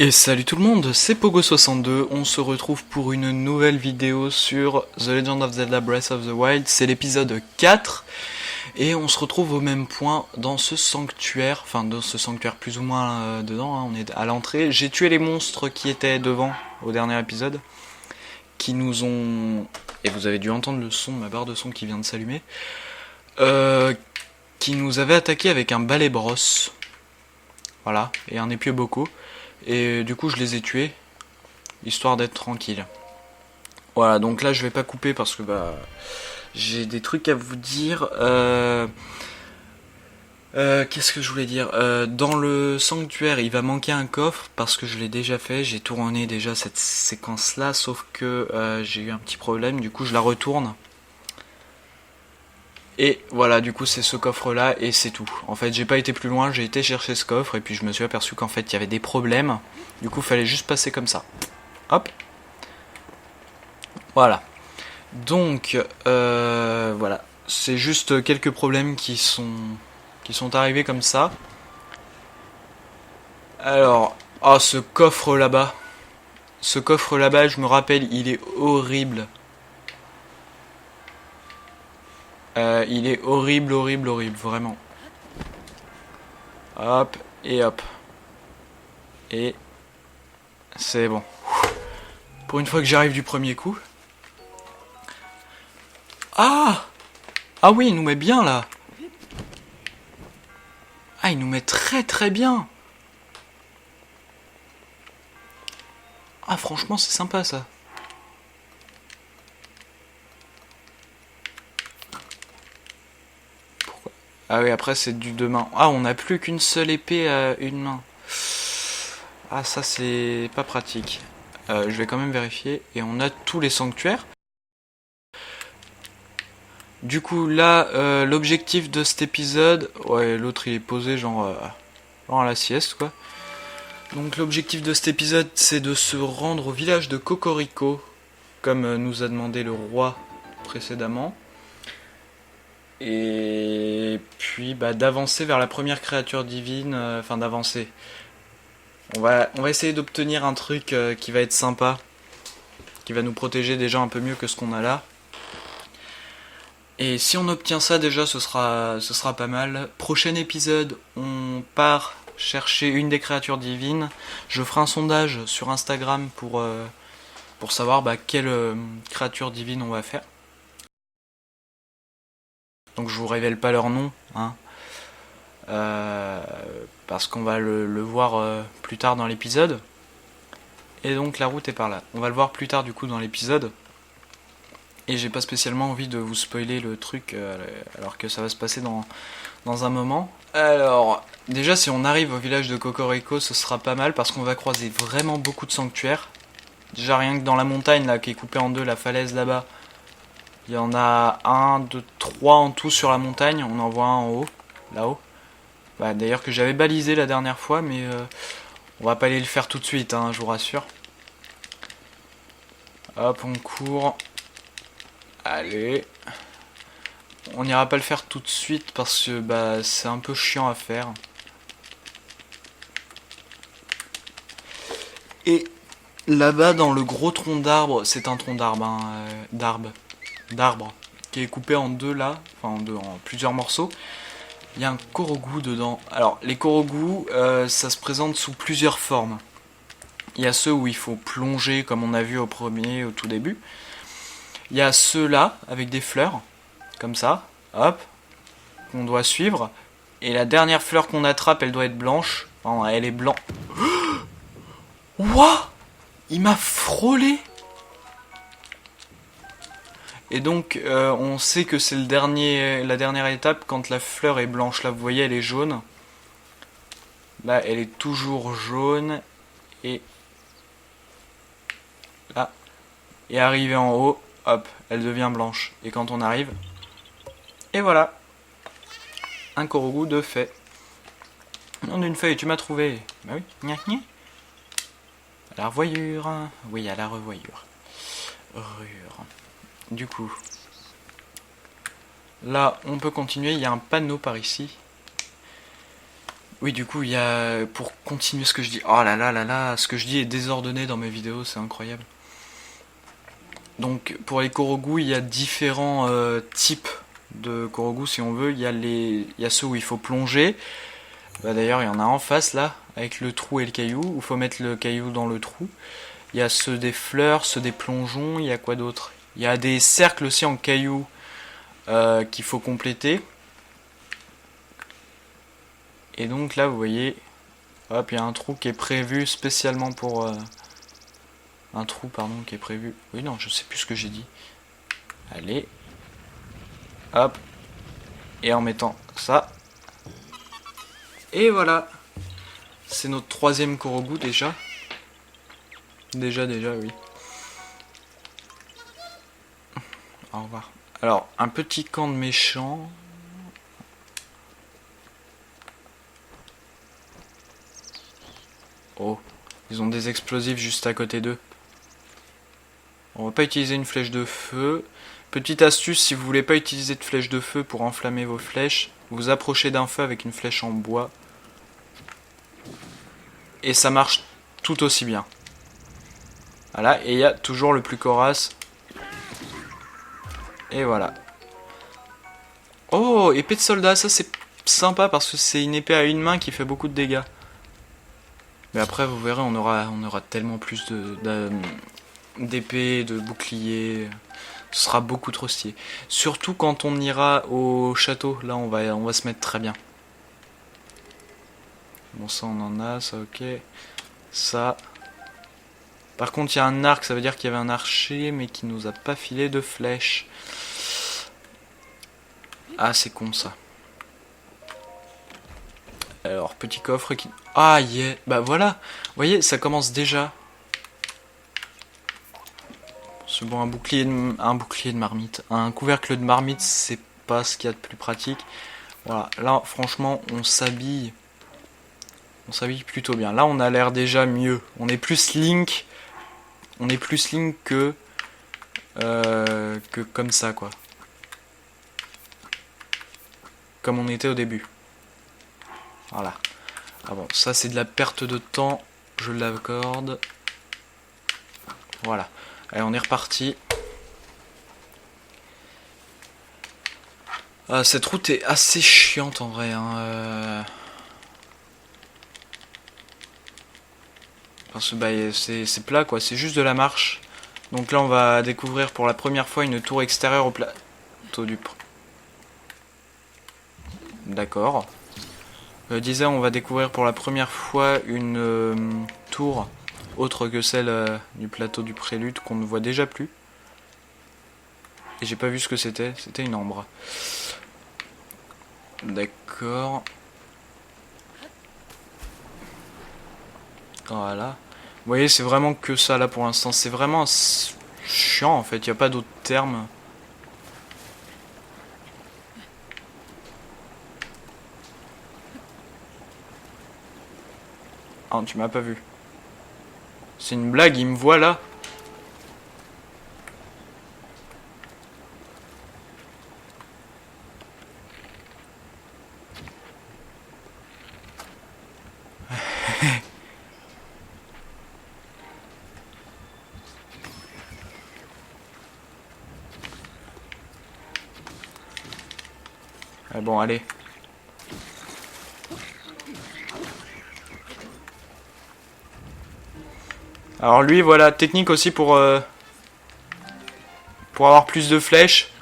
Et salut tout le monde, c'est Pogo62, on se retrouve pour une nouvelle vidéo sur The Legend of Zelda Breath of the Wild, c'est l'épisode 4, et on se retrouve au même point dans ce sanctuaire, enfin dans ce sanctuaire plus ou moins dedans, hein, on est à l'entrée. J'ai tué les monstres qui étaient devant au dernier épisode, qui nous ont... Et vous avez dû entendre le son, ma barre de son qui vient de s'allumer, qui nous avait attaqué avec un balai brosse, voilà, et un épieu bocaux. Et du coup je les ai tués, histoire d'être tranquille. Voilà, donc là je vais pas couper parce que j'ai des trucs à vous dire. Qu'est-ce que je voulais dire, dans le sanctuaire il va manquer un coffre parce que je l'ai déjà fait, j'ai tourné déjà cette séquence là, sauf que j'ai eu un petit problème, du coup je la retourne. Et voilà, du coup c'est ce coffre là et c'est tout. En fait j'ai pas été plus loin, j'ai été chercher ce coffre et puis je me suis aperçu qu'en fait il y avait des problèmes. Du coup fallait juste passer comme ça. Hop. Voilà. Donc voilà. C'est juste quelques problèmes qui sont arrivés comme ça. Alors, oh ce coffre là-bas. Ce coffre là-bas, je me rappelle, il est horrible. Il est horrible, horrible, horrible, vraiment. Hop, et hop. Et c'est bon. Pour une fois que j'arrive du premier coup. Ah! Ah oui, il nous met bien là. Ah, il nous met très très bien. Ah, franchement, c'est sympa ça. Pourquoi? Ah oui, après c'est du deux mains. Ah, on n'a plus qu'une seule épée à une main. Ah, ça c'est pas pratique. Je vais quand même vérifier. Et on a tous les sanctuaires. Du coup, là, l'objectif de cet épisode... Ouais, l'autre il est posé genre à la sieste, quoi. Donc l'objectif de cet épisode, c'est de se rendre au village de Cocorico, comme nous a demandé le roi précédemment. Et puis d'avancer vers la première créature divine, enfin d'avancer. On va essayer d'obtenir un truc qui va être sympa, qui va nous protéger déjà un peu mieux que ce qu'on a là. Et si on obtient ça déjà, ce sera pas mal. Prochain épisode, on part chercher une des créatures divines. Je ferai un sondage sur Instagram pour savoir quelle créature divine on va faire. Donc je vous révèle pas leur nom, hein, parce qu'on va le voir plus tard dans l'épisode. Et donc la route est par là. On va le voir plus tard du coup dans l'épisode. Et j'ai pas spécialement envie de vous spoiler le truc alors que ça va se passer dans un moment. Alors, déjà si on arrive au village de Cocorico, ce sera pas mal parce qu'on va croiser vraiment beaucoup de sanctuaires. Déjà rien que dans la montagne là qui est coupée en deux, la falaise là-bas, il y en a 1, 2, 3 en tout sur la montagne, on en voit un en haut, là-haut. D'ailleurs que j'avais balisé la dernière fois, mais on va pas aller le faire tout de suite, hein, je vous rassure. Hop, on court. Allez. On n'ira pas le faire tout de suite parce que c'est un peu chiant à faire. Et là-bas dans le gros tronc d'arbre, c'est un tronc d'arbre, hein, d'arbre, qui est coupé en deux là, enfin en plusieurs morceaux. Il y a un Korogu dedans. Alors les Korogu, ça se présente sous plusieurs formes. Il y a ceux où il faut plonger comme on a vu au tout début. Il y a ceux-là avec des fleurs, comme ça, hop, qu'on doit suivre. Et la dernière fleur qu'on attrape, elle doit être blanche. Enfin, elle est blanche. Wouah! Il m'a frôlé! Et donc, on sait que c'est la dernière étape quand la fleur est blanche. Là, vous voyez, elle est jaune. Là, elle est toujours jaune. Et là, et arrivée en haut, hop, elle devient blanche. Et quand on arrive, et voilà, un Korogu de fait. Non, d'une feuille, tu m'as trouvé. Bah oui, gna gna. À la revoyure. Oui, à la revoyure. Du coup, là, on peut continuer. Il y a un panneau par ici. Oui, du coup, il y a... Pour continuer ce que je dis... Oh là là là là, ce que je dis est désordonné dans mes vidéos, c'est incroyable. Donc, pour les Korogu, il y a différents types de Korogu, si on veut. Il y a ceux où il faut plonger. Bah, d'ailleurs, il y en a en face, là, avec le trou et le caillou, où il faut mettre le caillou dans le trou. Il y a ceux des fleurs, ceux des plongeons, il y a quoi d'autre? Il y a des cercles aussi en caillou qu'il faut compléter. Et donc là, vous voyez, hop, il y a un trou qui est prévu spécialement pour... un trou, pardon, qui est prévu... Oui, non, je sais plus ce que j'ai dit. Allez. Hop. Et en mettant ça. Et voilà. C'est notre troisième Korogu déjà. Déjà, oui. Au revoir. Alors, un petit camp de méchants. Oh, ils ont des explosifs juste à côté d'eux. On va pas utiliser une flèche de feu. Petite astuce, si vous voulez pas utiliser de flèche de feu pour enflammer vos flèches, vous approchez d'un feu avec une flèche en bois. Et ça marche tout aussi bien. Voilà, et il y a toujours le plus corasse. Et voilà. Oh, épée de soldat, ça c'est sympa parce que c'est une épée à une main qui fait beaucoup de dégâts. Mais après, vous verrez, on aura tellement plus d'épées, de boucliers. Ce sera beaucoup trop stylé. Surtout quand on ira au château. Là, on va se mettre très bien. Bon, ça, on en a. Ça, ok. Ça. Par contre, il y a un arc. Ça veut dire qu'il y avait un archer, mais qui nous a pas filé de flèches. Ah, c'est con, ça. Alors, petit coffre qui... Ah, yeah. Bah, voilà. Vous voyez, ça commence déjà. C'est bon, un bouclier de marmite. Un couvercle de marmite, c'est pas ce qu'il y a de plus pratique. Voilà, là, franchement, on s'habille. On s'habille plutôt bien. Là, on a l'air déjà mieux. On est plus Link. On est plus Link que comme ça, quoi. Comme on était au début. Voilà. Ah bon, ça, c'est de la perte de temps. Je l'accorde. Voilà. Allez, on est reparti. Cette route est assez chiante en vrai. Hein. Parce que bah, c'est plat quoi, c'est juste de la marche. Donc là on va découvrir pour la première fois une tour extérieure au plateau du... D'accord. Je disais on va découvrir pour la première fois une tour autre que celle du plateau du prélude qu'on ne voit déjà plus. Et j'ai pas vu ce que c'était une ambre. D'accord. Voilà. Vous voyez, c'est vraiment que ça là pour l'instant. C'est vraiment chiant en fait, il n'y a pas d'autre terme. Ah, tu m'as pas vu. C'est une blague, il me voit là. Ah bon, allez. Alors lui, voilà, technique aussi pour avoir plus de flèches.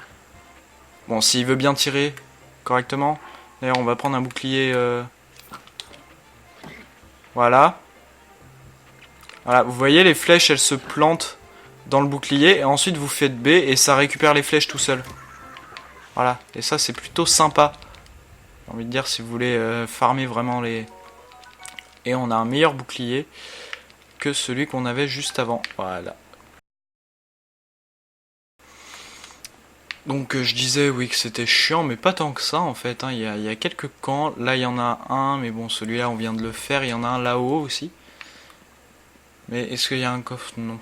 Bon, s'il veut bien tirer correctement. D'ailleurs, on va prendre un bouclier. Voilà. Voilà, vous voyez, les flèches, elles se plantent dans le bouclier. Et ensuite, vous faites B et ça récupère les flèches tout seul. Voilà, et ça, c'est plutôt sympa. J'ai envie de dire, si vous voulez farmer vraiment les... Et on a un meilleur bouclier que celui qu'on avait juste avant. Voilà. Donc je disais oui que c'était chiant, mais pas tant que ça en fait. Hein. Il y a quelques camps. Là il y en a un, mais bon celui-là on vient de le faire. Il y en a un là-haut aussi. Mais est-ce qu'il y a un coffre? Non.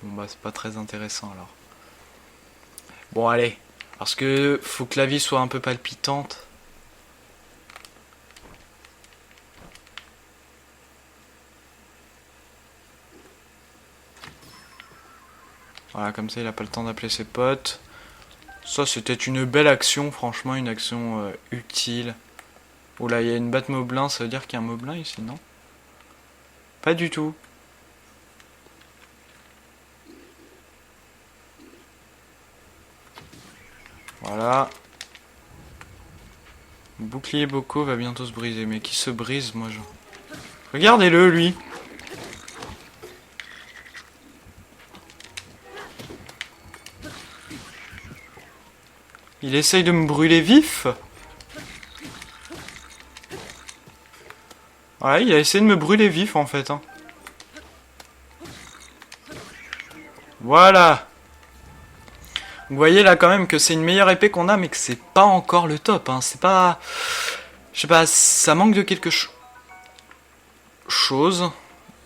Bon bah c'est pas très intéressant alors. Bon allez, parce que faut que la vie soit un peu palpitante. Voilà, comme ça il a pas le temps d'appeler ses potes. Ça c'était une belle action, franchement une action utile. Oh là, il y a une batte moblin, ça veut dire qu'il y a un moblin ici, non? Pas du tout. Voilà. Le bouclier Boko va bientôt se briser. Mais qui se brise, moi je... Regardez-le, lui. Il essaye de me brûler vif. Ouais, il a essayé de me brûler vif, en fait. Hein. Voilà. Vous voyez là quand même que c'est une meilleure épée qu'on a, mais que c'est pas encore le top. Hein. C'est pas... Je sais pas, ça manque de quelque chose.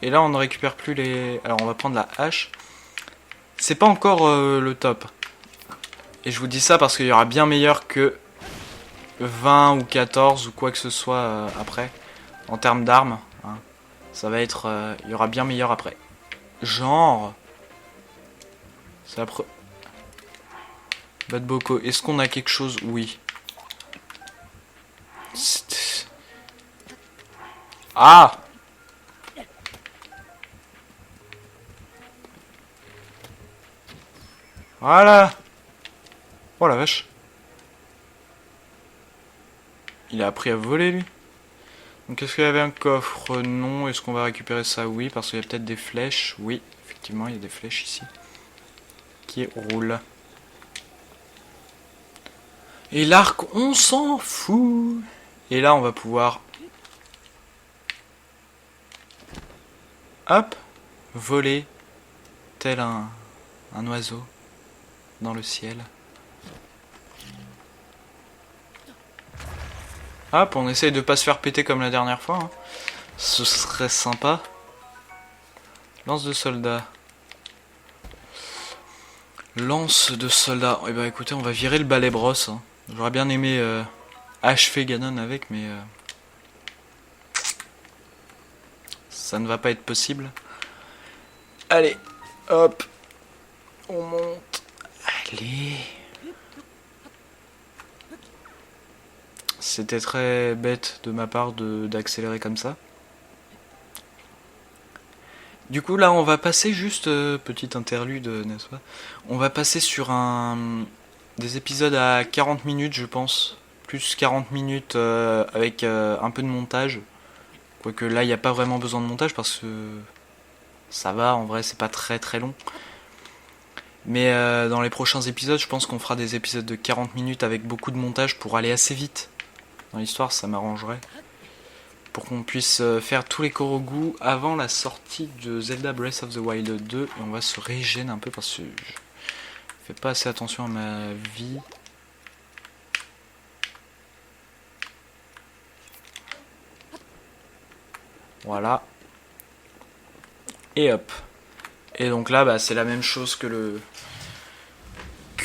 Et là, on ne récupère plus les... Alors, on va prendre la hache. C'est pas encore le top. Et je vous dis ça parce qu'il y aura bien meilleur que 20 ou 14 ou quoi que ce soit après. En termes d'armes. Hein. Ça va être... il y aura bien meilleur après. Genre... C'est après... Bad Boko. Est-ce qu'on a quelque chose? Oui. Ah! Voilà! Oh la vache! Il a appris à voler lui. Donc est-ce qu'il y avait un coffre? Non. Est-ce qu'on va récupérer ça? Oui, parce qu'il y a peut-être des flèches. Oui, effectivement, il y a des flèches ici. Qui roulent. Et l'arc, on s'en fout. Et là, on va pouvoir... Hop! Voler tel un oiseau dans le ciel. Hop, on essaye de pas se faire péter comme la dernière fois. Hein. Ce serait sympa. Lance de soldat. Lance de soldat. Eh ben écoutez, on va virer le balai brosse. Hein. J'aurais bien aimé achever Ganon avec, mais... ça ne va pas être possible. Allez, hop. On monte. Allez. C'était très bête de ma part d'accélérer comme ça. Du coup là on va passer juste, petite interlude n'est-ce pas? On va passer sur des épisodes à 40 minutes je pense. Plus 40 minutes avec un peu de montage. Quoique là il n'y a pas vraiment besoin de montage parce que ça va en vrai c'est pas très très long. Mais dans les prochains épisodes je pense qu'on fera des épisodes de 40 minutes avec beaucoup de montage pour aller assez vite. Dans l'histoire ça m'arrangerait. Pour qu'on puisse faire tous les Korogu avant la sortie de Zelda Breath of the Wild 2. Et on va se régénérer un peu parce que je fais pas assez attention à ma vie. Voilà. Et hop. Et donc là, bah, c'est la même chose que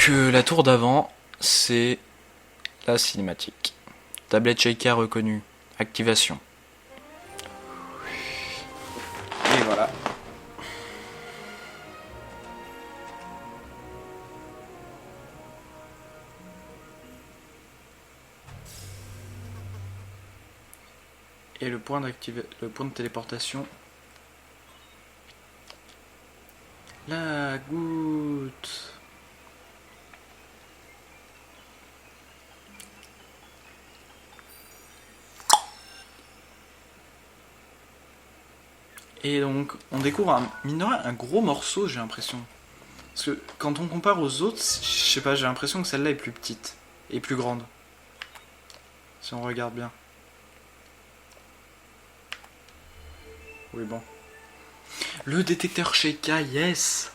la tour d'avant. C'est la cinématique. Tablette Sheikah reconnue. Activation. Et voilà. Et le point de téléportation. La goutte. Et donc, on découvre un gros morceau, j'ai l'impression. Parce que quand on compare aux autres, je sais pas, j'ai l'impression que celle-là est plus petite et plus grande. Si on regarde bien. Oui, bon. Le détecteur Sheikah, yes!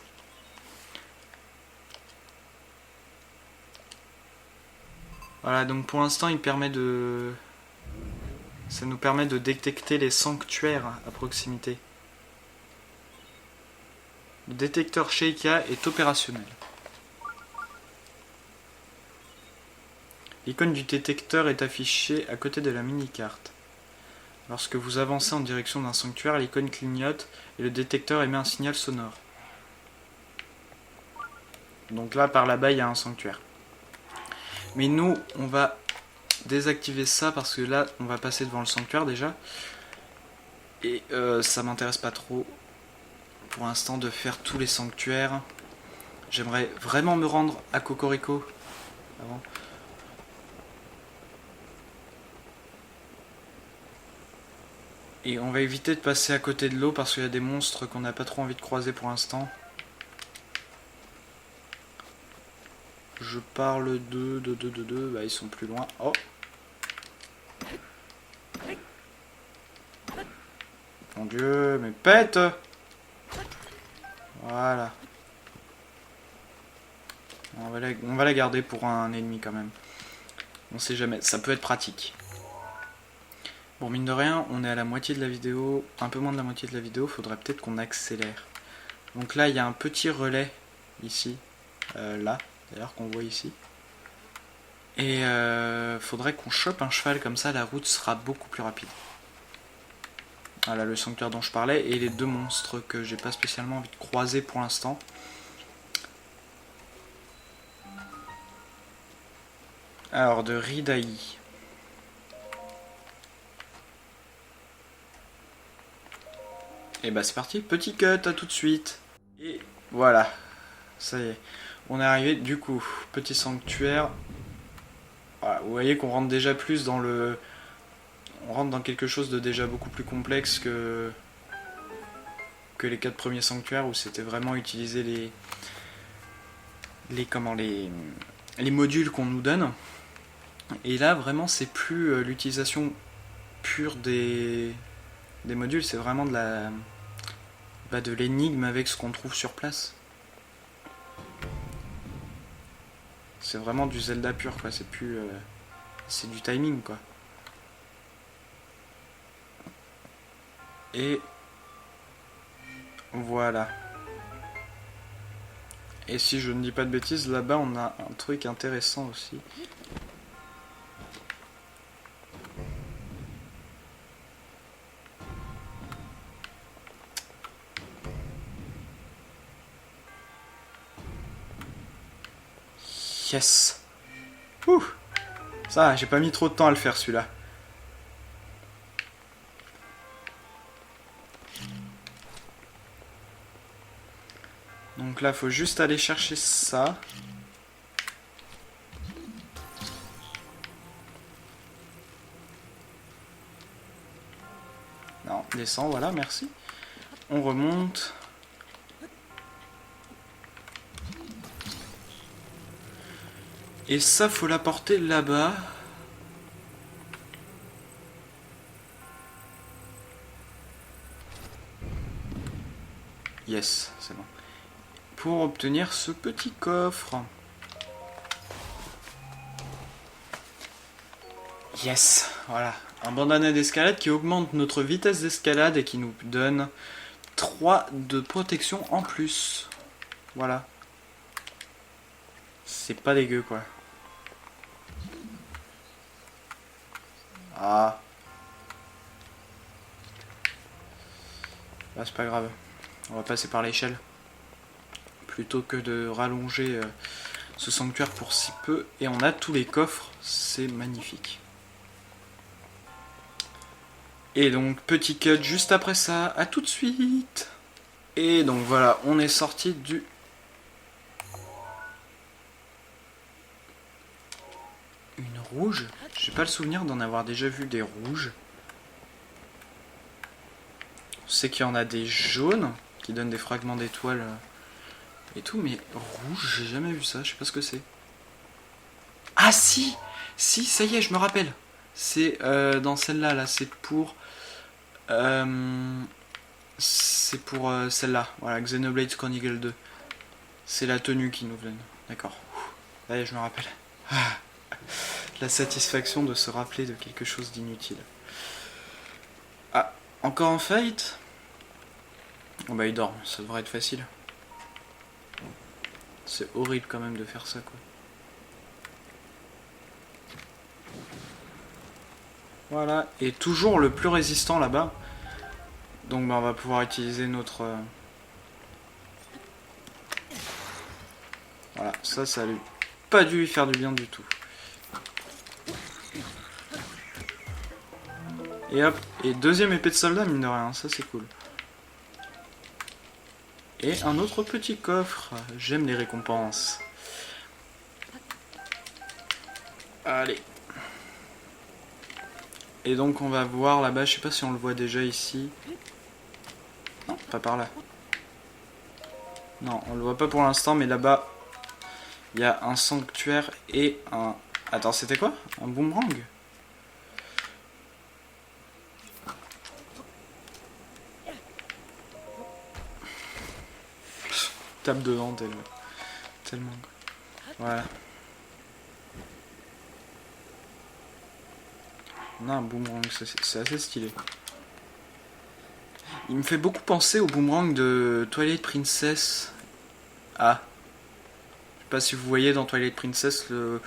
Voilà, donc pour l'instant, il permet de... Ça nous permet de détecter les sanctuaires à proximité. Le détecteur Sheikah est opérationnel. L'icône du détecteur est affichée à côté de la mini-carte. Lorsque vous avancez en direction d'un sanctuaire, l'icône clignote et le détecteur émet un signal sonore. Donc là, par là-bas, il y a un sanctuaire. Mais nous, on va désactiver ça parce que là, on va passer devant le sanctuaire déjà. Et ça m'intéresse pas trop pour l'instant de faire tous les sanctuaires. J'aimerais vraiment me rendre à Cocorico avant. Et on va éviter de passer à côté de l'eau parce qu'il y a des monstres qu'on n'a pas trop envie de croiser pour l'instant. Je parle de... Bah ils sont plus loin. Oh! Mon dieu, mais pète! Voilà. On va la garder pour un ennemi quand même. On sait jamais, ça peut être pratique. Bon, mine de rien, on est à la moitié de la vidéo, un peu moins de la moitié de la vidéo, faudrait peut-être qu'on accélère. Donc là, il y a un petit relais, ici, là, d'ailleurs, qu'on voit ici. Et faudrait qu'on chope un cheval, comme ça la route sera beaucoup plus rapide. Voilà le sanctuaire dont je parlais, et les deux monstres que j'ai pas spécialement envie de croiser pour l'instant. Alors, de Ridaï. Et bah c'est parti, petit cut, à tout de suite. Et voilà, ça y est, on est arrivé, du coup, petit sanctuaire. Voilà, vous voyez qu'on rentre déjà plus dans le... On rentre dans quelque chose de déjà beaucoup plus complexe que les 4 premiers sanctuaires où c'était vraiment utiliser les modules qu'on nous donne. Et là, vraiment, c'est plus l'utilisation pure des modules, c'est vraiment de l'énigme avec ce qu'on trouve sur place. C'est vraiment du Zelda pur, quoi. C'est plus... c'est du timing, quoi. Et... voilà. Et si je ne dis pas de bêtises, là-bas, on a un truc intéressant aussi. Yes. Ouh. Ça, j'ai pas mis trop de temps à le faire celui-là. Donc là, faut juste aller chercher ça. Non, descend, voilà, merci. On remonte. Et ça, faut l'apporter là-bas. Yes, c'est bon. Pour obtenir ce petit coffre. Yes, voilà. Un bandana d'escalade qui augmente notre vitesse d'escalade et qui nous donne 3 de protection en plus. Voilà. C'est pas dégueu, quoi. Ah. Bah, c'est pas grave. On va passer par l'échelle. Plutôt que de rallonger ce sanctuaire pour si peu. Et on a tous les coffres. C'est magnifique. Et donc, petit cut juste après ça. À tout de suite. Et donc voilà, on est sorti du... Une rouge? J'ai pas le souvenir d'en avoir déjà vu des rouges. On sait qu'il y en a des jaunes qui donnent des fragments d'étoiles et tout, mais rouge, j'ai jamais vu ça, je sais pas ce que c'est. Ah si! Si, ça y est, je me rappelle. C'est dans celle-là, là, c'est pour celle-là, voilà, Xenoblade Chronicle 2. C'est la tenue qui nous donne. D'accord. Allez, je me rappelle. La satisfaction de se rappeler de quelque chose d'inutile. Ah, encore un fight? Oh bah il dort, ça devrait être facile. C'est horrible quand même de faire ça, quoi. Voilà, et toujours le plus résistant là-bas. Donc bah, on va pouvoir utiliser notre... Voilà, ça a pas dû lui faire du bien du tout. Et hop, et deuxième épée de soldat, mine de rien, ça c'est cool. Et un autre petit coffre, j'aime les récompenses. Allez. Et donc on va voir là-bas, je sais pas si on le voit déjà ici. Non, pas par là. Non, on le voit pas pour l'instant, mais là-bas, il y a un sanctuaire et un... Attends, c'était quoi? Un boomerang? Tape dedans tellement. Voilà. On a un boomerang, c'est assez stylé. Il me fait beaucoup penser au boomerang de Twilight Princess. Ah. Je sais pas si vous voyez dans Twilight Princess le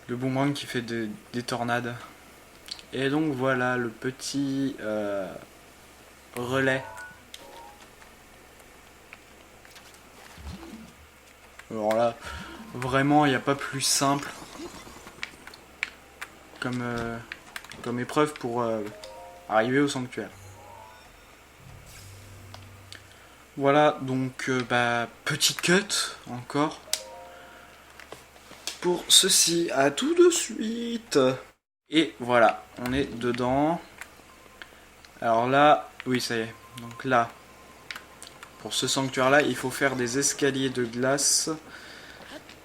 boomerang qui fait des tornades. Et donc voilà le petit relais. Alors là, vraiment, il n'y a pas plus simple comme épreuve pour arriver au sanctuaire. Voilà, donc petit cut encore pour ceci. À tout de suite. Et voilà, on est dedans. Alors là, oui, ça y est. Donc là, pour ce sanctuaire-là, il faut faire des escaliers de glace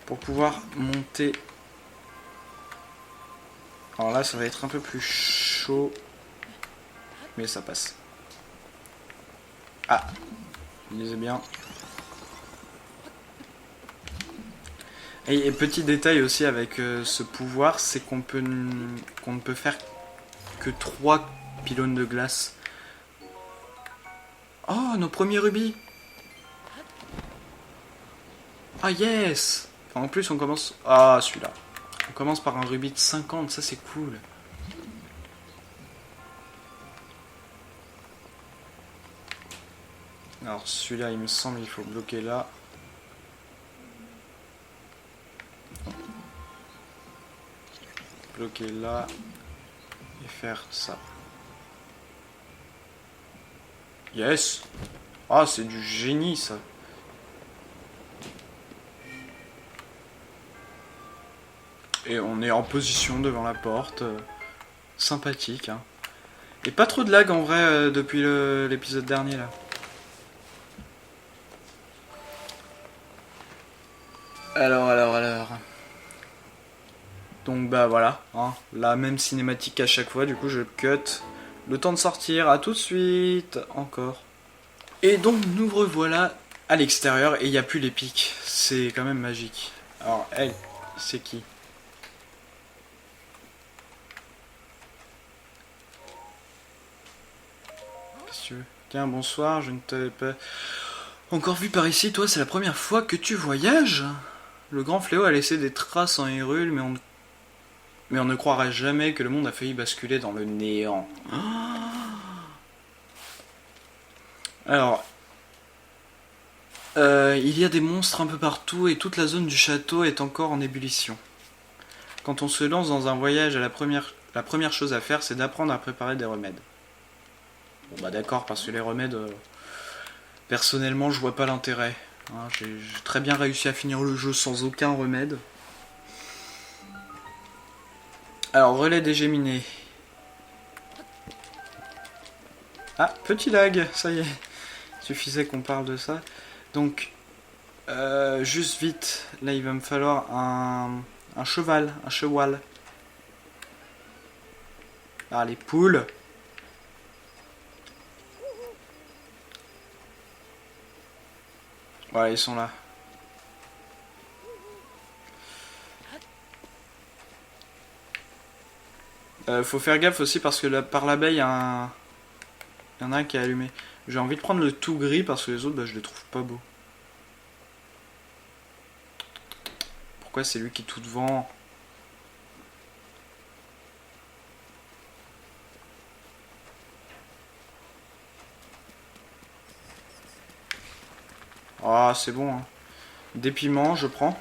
pour pouvoir monter. Alors là, ça va être un peu plus chaud, mais ça passe. Ah, je disais bien. Et petit détail aussi avec ce pouvoir, c'est qu'on ne peut faire que 3 pylônes de glace. Oh, nos premiers rubis! Ah yes! En plus, on commence... Ah, celui-là. On commence par un rubis de 50, ça c'est cool. Alors celui-là, il me semble, il faut bloquer là. Bloquer là. Et faire ça. Yes! Ah, c'est du génie ça. Et on est en position devant la porte. Sympathique, hein. Et pas trop de lag en vrai depuis l'épisode dernier là. Alors. Donc bah voilà, hein, la même cinématique à chaque fois, du coup je cut. Le temps de sortir, à tout de suite, encore. Et donc nous revoilà à l'extérieur et il n'y a plus les pics. C'est quand même magique. Alors elle, c'est qui? Qu'est-ce que tu veux? Tiens, bonsoir, je ne t'avais pas encore vu par ici, toi c'est la première fois que tu voyages? Le grand fléau a laissé des traces en Hyrule, mais on ne croira jamais que le monde a failli basculer dans le néant. Alors, il y a des monstres un peu partout et toute la zone du château est encore en ébullition. Quand on se lance dans un voyage, la première chose à faire, c'est d'apprendre à préparer des remèdes. Bon bah d'accord, parce que les remèdes, personnellement, je vois pas l'intérêt. Hein, j'ai très bien réussi à finir le jeu sans aucun remède. Alors, relais des géminées. Ah, petit lag, ça y est. Suffisait qu'on parle de ça. Donc, juste vite, là il va me falloir un cheval, un cheval. Ah, les poules. Voilà, ils sont là. Faut faire gaffe aussi parce que là, par là-bas, il y en a un qui est allumé. J'ai envie de prendre le tout gris parce que les autres, bah, je les trouve pas beaux. Pourquoi c'est lui qui est tout devant? Ah, c'est bon, hein. Des piments, je prends.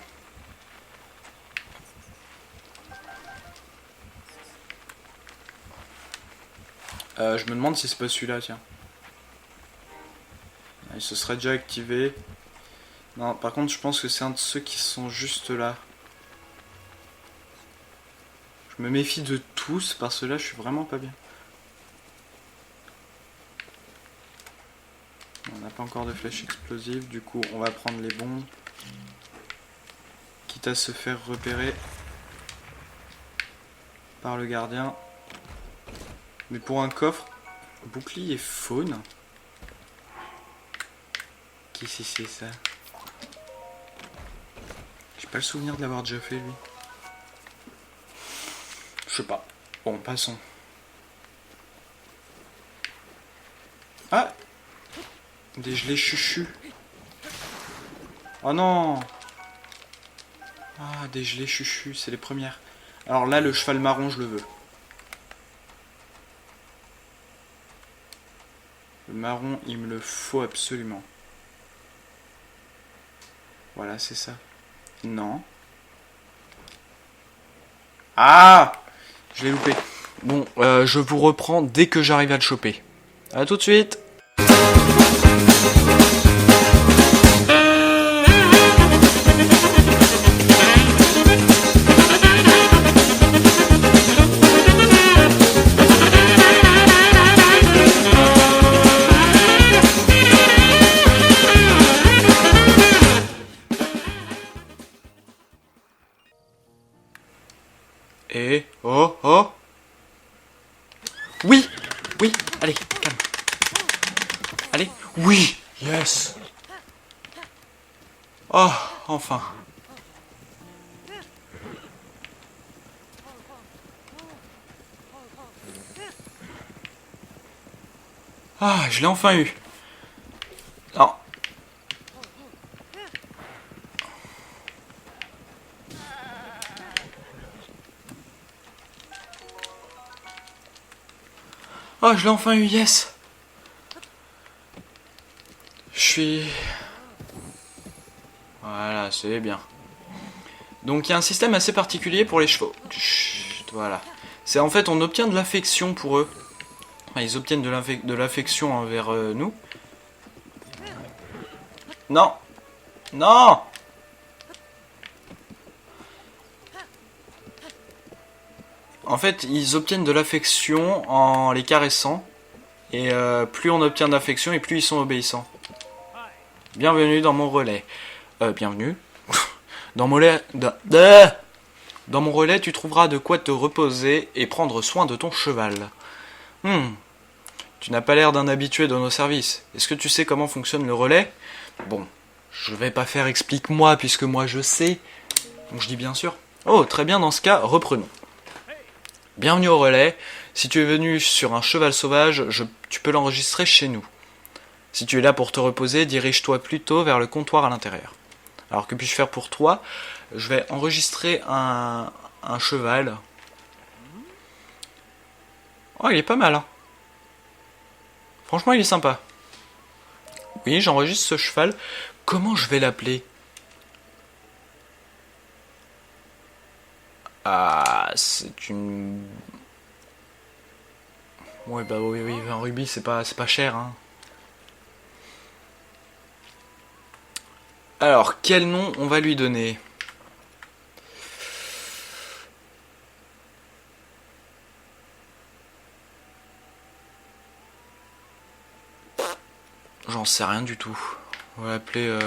Je me demande si c'est pas celui-là, tiens. Il se serait déjà activé. Non, par contre, je pense que c'est un de ceux qui sont juste là. Je me méfie de tous, parce que là, je suis vraiment pas bien. On n'a pas encore de flèches explosives, du coup, on va prendre les bombes. Quitte à se faire repérer par le gardien. Mais pour un coffre, bouclier faune. Qui c'est ça? J'ai pas le souvenir de l'avoir déjà fait lui. Je sais pas. Bon, passons. Ah! Des gelées chuchus. Oh non! Ah, des gelées chuchus, c'est les premières. Alors là, le cheval marron, je le veux. Le marron, il me le faut absolument. Voilà, c'est ça. Non. Ah! Je l'ai loupé. Bon, je vous reprends dès que j'arrive à le choper. A tout de suite! Et... Oh, oh! Oui! Oui! Allez, calme. Allez! Oui! Yes! Oh, enfin. Ah, je l'ai enfin eu. Non. Oh, je l'ai enfin eu, yes! Je suis... Voilà, c'est bien. Donc il y a un système assez particulier pour les chevaux. Chut, voilà. C'est en fait, on obtient de l'affection pour eux. Enfin, ils obtiennent de l'affection envers nous. Non! Non! En fait, ils obtiennent de l'affection en les caressant. Et plus on obtient d'affection et plus ils sont obéissants. Bienvenue dans mon relais. Bienvenue. Dans mon relais... Dans mon relais, tu trouveras de quoi te reposer et prendre soin de ton cheval. Tu n'as pas l'air d'un habitué de nos services. Est-ce que tu sais comment fonctionne le relais? Bon, je vais pas faire explique-moi puisque moi je sais. Donc je dis bien sûr. Oh, très bien, dans ce cas, reprenons. Bienvenue au relais. Si tu es venu sur un cheval sauvage, tu peux l'enregistrer chez nous. Si tu es là pour te reposer, dirige-toi plutôt vers le comptoir à l'intérieur. Alors que puis-je faire pour toi? Je vais enregistrer un cheval. Oh, il est pas mal, hein. Franchement, il est sympa. Oui, j'enregistre ce cheval. Comment je vais l'appeler? Ah, c'est une... Ouais, bah oui, oui, un rubis, c'est pas cher, hein. Alors, quel nom on va lui donner? J'en sais rien du tout. On va l'appeler...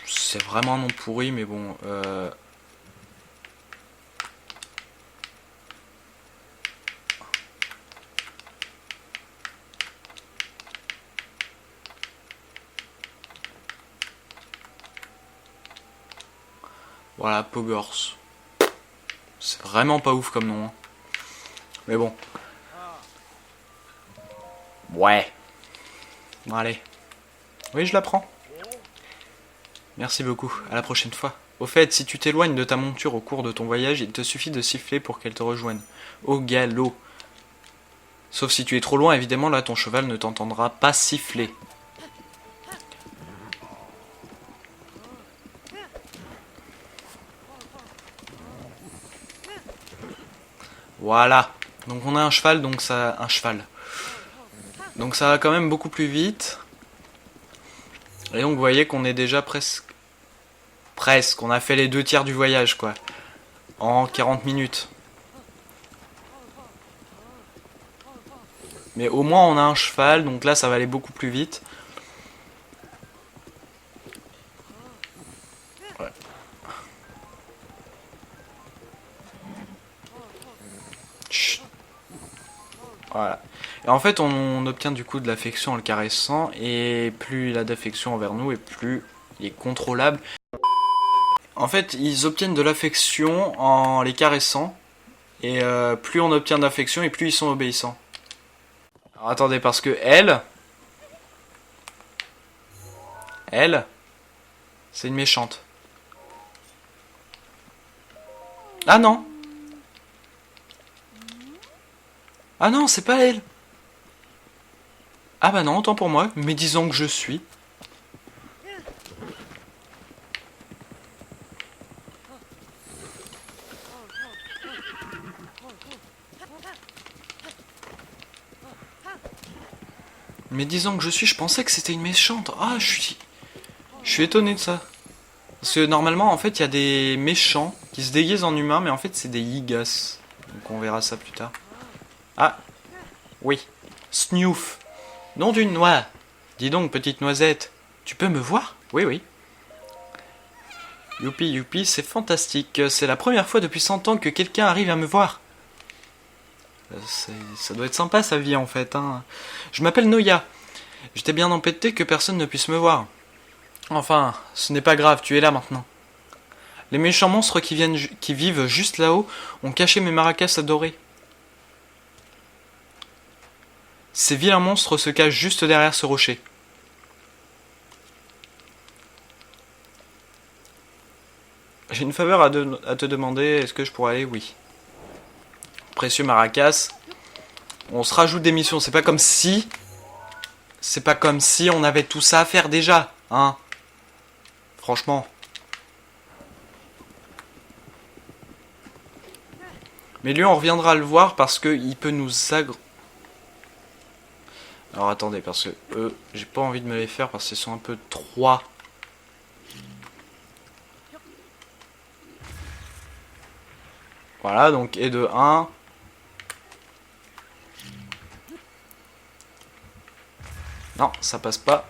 C'est vraiment un nom pourri, mais bon... Voilà, Pogors. C'est vraiment pas ouf comme nom, hein. Mais bon. Ouais. Bon, allez. Oui, je la prends. Merci beaucoup, à la prochaine fois. Au fait, si tu t'éloignes de ta monture au cours de ton voyage, il te suffit de siffler pour qu'elle te rejoigne. Au galop. Sauf si tu es trop loin, évidemment, là, ton cheval ne t'entendra pas siffler. Voilà. Donc on a un cheval, donc ça... Un cheval. Donc ça va quand même beaucoup plus vite. Et donc vous voyez qu'on est déjà presque... Presque. On a fait les 2/3 du voyage, quoi. En 40 minutes. Mais au moins on a un cheval, donc là ça va aller beaucoup plus vite. Ouais. Chut. Voilà. Et en fait on obtient du coup de l'affection en le caressant, et plus il a d'affection envers nous, et plus il est contrôlable. En fait ils obtiennent de l'affection en les caressant, et plus on obtient d'affection, et plus ils sont obéissants. Alors attendez, parce que elle, c'est une méchante. Ah non. Ah non, c'est pas elle. Ah bah non, autant pour moi, mais disons que je suis. Mais disons que je pensais que c'était une méchante. Ah, je suis étonné de ça. Parce que normalement, en fait, il y a des méchants qui se déguisent en humains, mais en fait, c'est des Yigas. Donc on verra ça plus tard. Ah, oui. Snoof. Nom d'une noix. Dis donc, petite noisette. Tu peux me voir? Oui, oui. Youpi, youpi, c'est fantastique. C'est la première fois depuis 100 ans que quelqu'un arrive à me voir. Ça doit être sympa sa vie en fait. Hein. Je m'appelle Noya. J'étais bien embêté que personne ne puisse me voir. Enfin, ce n'est pas grave, tu es là maintenant. Les méchants monstres qui vivent juste là-haut ont caché mes maracas adorés. Ces vilains monstres se cachent juste derrière ce rocher. J'ai une faveur à te demander, est-ce que je pourrais aller? Oui. Précieux maracas. On se rajoute des missions, c'est pas comme si... C'est pas comme si on avait tout ça à faire déjà, hein. Franchement. Mais lui, on reviendra le voir parce qu'il peut nous Alors attendez, parce que eux, j'ai pas envie de me les faire parce qu'ils sont un peu trop... Voilà, donc et de 1. Non, ça passe pas.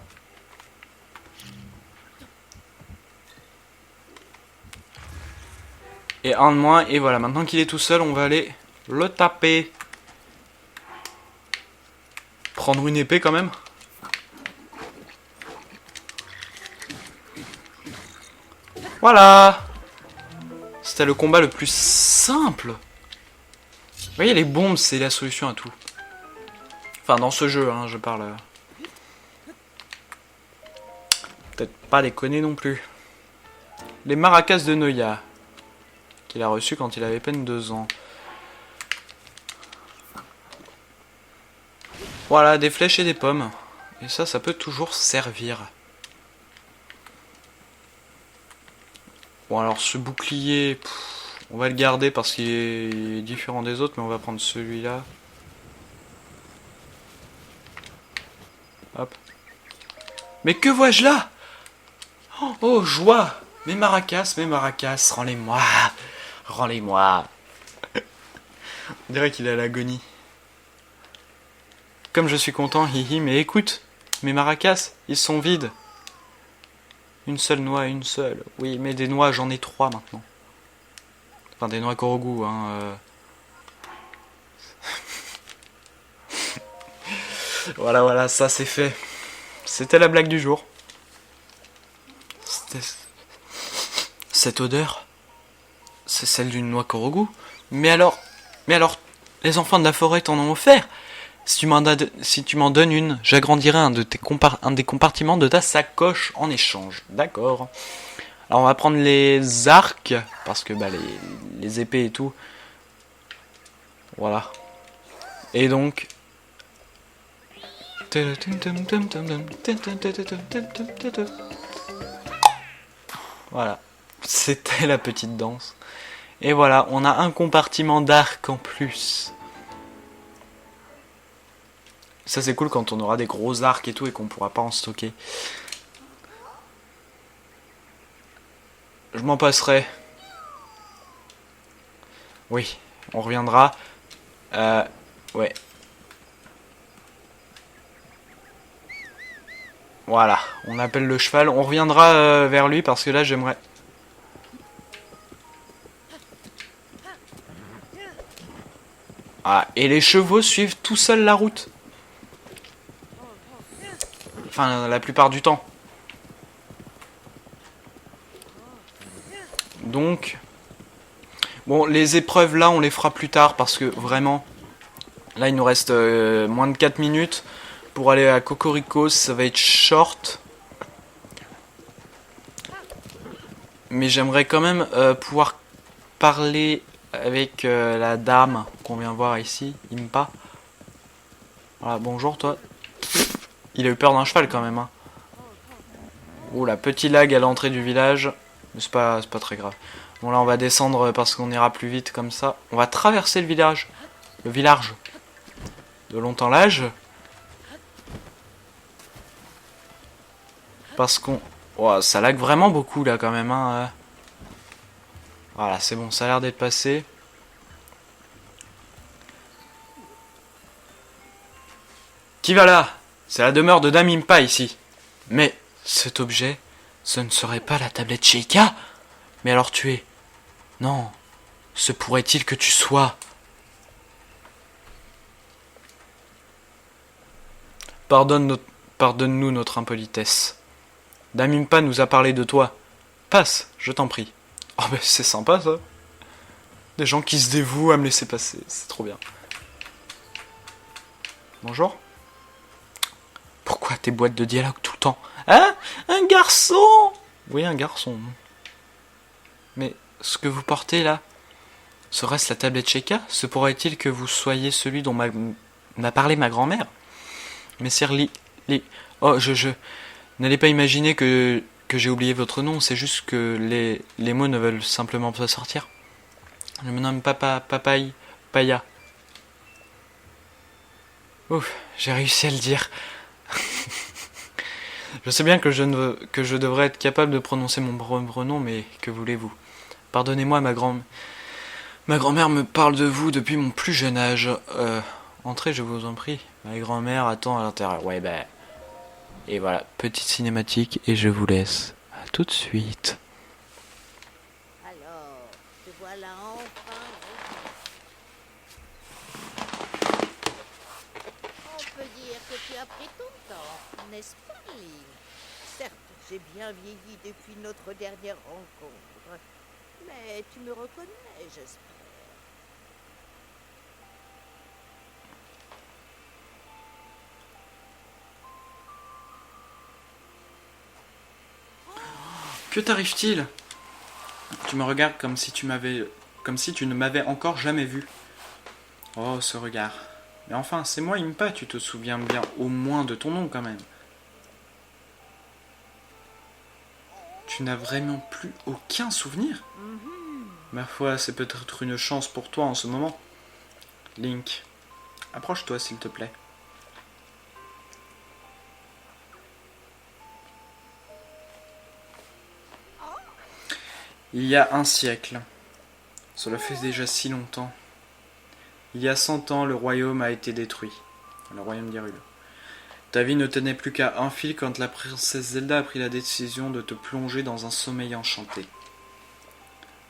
Et un de moins, et voilà, maintenant qu'il est tout seul, on va aller le taper. Prendre une épée quand même. Voilà. C'était le combat le plus simple. Vous voyez, les bombes, c'est la solution à tout. Enfin, dans ce jeu, hein, je parle. Peut-être pas les connaître non plus. Les maracas de Noya. Qu'il a reçu quand il avait à peine 2 ans. Voilà, des flèches et des pommes. Et ça peut toujours servir. Bon, alors ce bouclier, on va le garder parce qu'il est différent des autres, mais on va prendre celui-là. Hop. Mais que vois-je là? Oh, joie! Mes maracas, rends-les-moi! Rends-les-moi! On dirait qu'il est à l'agonie. Comme je suis content, hihi, mais écoute, mes maracas, ils sont vides. Une seule noix, une seule. Oui, mais des noix, j'en ai 3 maintenant. Enfin, des noix Korogu, hein. Voilà, ça c'est fait. C'était la blague du jour. Cette odeur, c'est celle d'une noix Korogu. Mais alors, les enfants de la forêt t'en ont offert. Si tu m'en donnes une, j'agrandirai un des compartiments de ta sacoche en échange. D'accord. Alors on va prendre les arcs, parce que bah, les épées et tout. Voilà. Et donc, Voilà, c'était la petite danse. Et voilà, on a un compartiment d'arc en plus. Ça c'est cool quand on aura des gros arcs et tout et qu'on pourra pas en stocker. Je m'en passerai. Oui, on reviendra. Ouais. Voilà, on appelle le cheval. On reviendra vers lui parce que là j'aimerais... Ah, et les chevaux suivent tout seuls la route. Enfin, la plupart du temps. Donc... Bon, les épreuves là, on les fera plus tard parce que vraiment... Là, il nous reste moins de 4 minutes. Pour aller à Cocorico, ça va être short. Mais j'aimerais quand même pouvoir parler avec la dame qu'on vient voir ici, Impa. Voilà, bonjour toi. Il a eu peur d'un cheval quand même. Hein. Oula, petit lag à l'entrée du village. Mais c'est pas très grave. Bon là on va descendre parce qu'on ira plus vite comme ça. On va traverser le village. Le village. De longtemps l'âge. Parce qu'on... Oh, ça lag vraiment beaucoup là quand même. Hein. Voilà, c'est bon, ça a l'air d'être passé. Qui va là? C'est la demeure de Dame Impa ici. Mais cet objet, ce ne serait pas la tablette Sheikah? Mais alors tu es... Non, se pourrait-il que tu sois... Pardonne-nous notre impolitesse. Dame Impa nous a parlé de toi. Passe, je t'en prie. Oh ben c'est sympa ça. Des gens qui se dévouent à me laisser passer, c'est trop bien. Bonjour. Pourquoi tes boîtes de dialogue tout le temps? Hein? Un garçon? Oui, un garçon. Mais ce que vous portez là, serait-ce la tablette Sheikah? Se pourrait-il que vous soyez celui dont m'a parlé ma grand-mère? Messire Oh, je... N'allez pas imaginer que j'ai oublié votre nom, c'est juste que les mots ne veulent simplement pas sortir. Je me nomme Papaya. Ouf, j'ai réussi à le dire. Je sais bien que je devrais être capable de prononcer mon propre nom, mais que voulez-vous? Pardonnez-moi, ma grand-mère me parle de vous depuis mon plus jeune âge. Entrez, je vous en prie. Ma grand-mère attend à l'intérieur. Ouais, bah... Et voilà, petite cinématique, et je vous laisse. À tout de suite. Alors, te voilà enfin. On peut dire que tu as pris ton temps, n'est-ce pas, Lynn? Certes, j'ai bien vieilli depuis notre dernière rencontre, mais tu me reconnais, j'espère. Que t'arrive-t-il? Tu me regardes comme si tu ne m'avais encore jamais vu. Oh, ce regard. Mais enfin, c'est moi, Impa, tu te souviens bien au moins de ton nom quand même. Tu n'as vraiment plus aucun souvenir? Ma foi, c'est peut-être une chance pour toi en ce moment. Link, approche-toi s'il te plaît. Il y a un siècle. Cela fait déjà si longtemps. Il y a 100 ans, le royaume a été détruit. Le royaume d'Hyrule. Ta vie ne tenait plus qu'à un fil quand la princesse Zelda a pris la décision de te plonger dans un sommeil enchanté.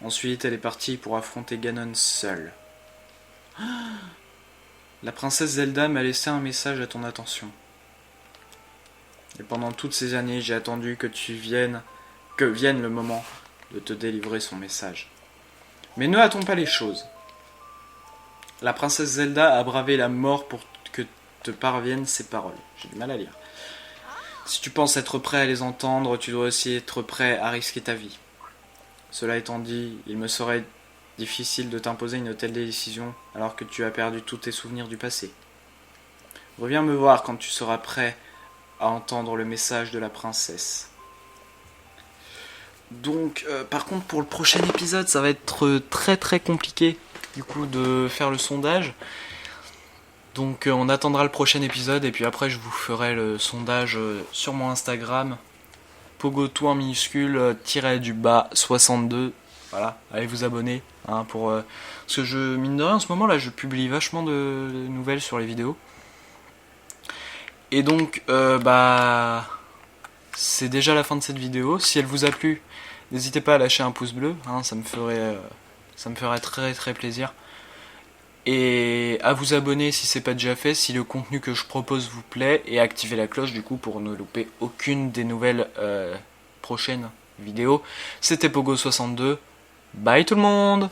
Ensuite, elle est partie pour affronter Ganon seule. La princesse Zelda m'a laissé un message à ton attention. Et pendant toutes ces années, j'ai attendu que vienne le moment de te délivrer son message. Mais ne hâtons pas les choses. La princesse Zelda a bravé la mort pour que te parviennent ces paroles. J'ai du mal à lire. Si tu penses être prêt à les entendre, tu dois aussi être prêt à risquer ta vie. Cela étant dit, il me serait difficile de t'imposer une telle décision alors que tu as perdu tous tes souvenirs du passé. Reviens me voir quand tu seras prêt à entendre le message de la princesse. Donc, par contre, pour le prochain épisode, ça va être très très compliqué, du coup, de faire le sondage. Donc, on attendra le prochain épisode, et puis après, je vous ferai le sondage sur mon Instagram, Pogo tout en minuscule, tiré du bas 62. Voilà, allez vous abonner, hein, parce que mine de rien, en ce moment là, je publie vachement de nouvelles sur les vidéos. Et donc, c'est déjà la fin de cette vidéo. Si elle vous a plu, n'hésitez pas à lâcher un pouce bleu, hein, ça me ferait très très plaisir. Et à vous abonner si c'est pas déjà fait, si le contenu que je propose vous plaît, et activer la cloche du coup pour ne louper aucune des nouvelles prochaines vidéos. C'était Pogo62. Bye tout le monde!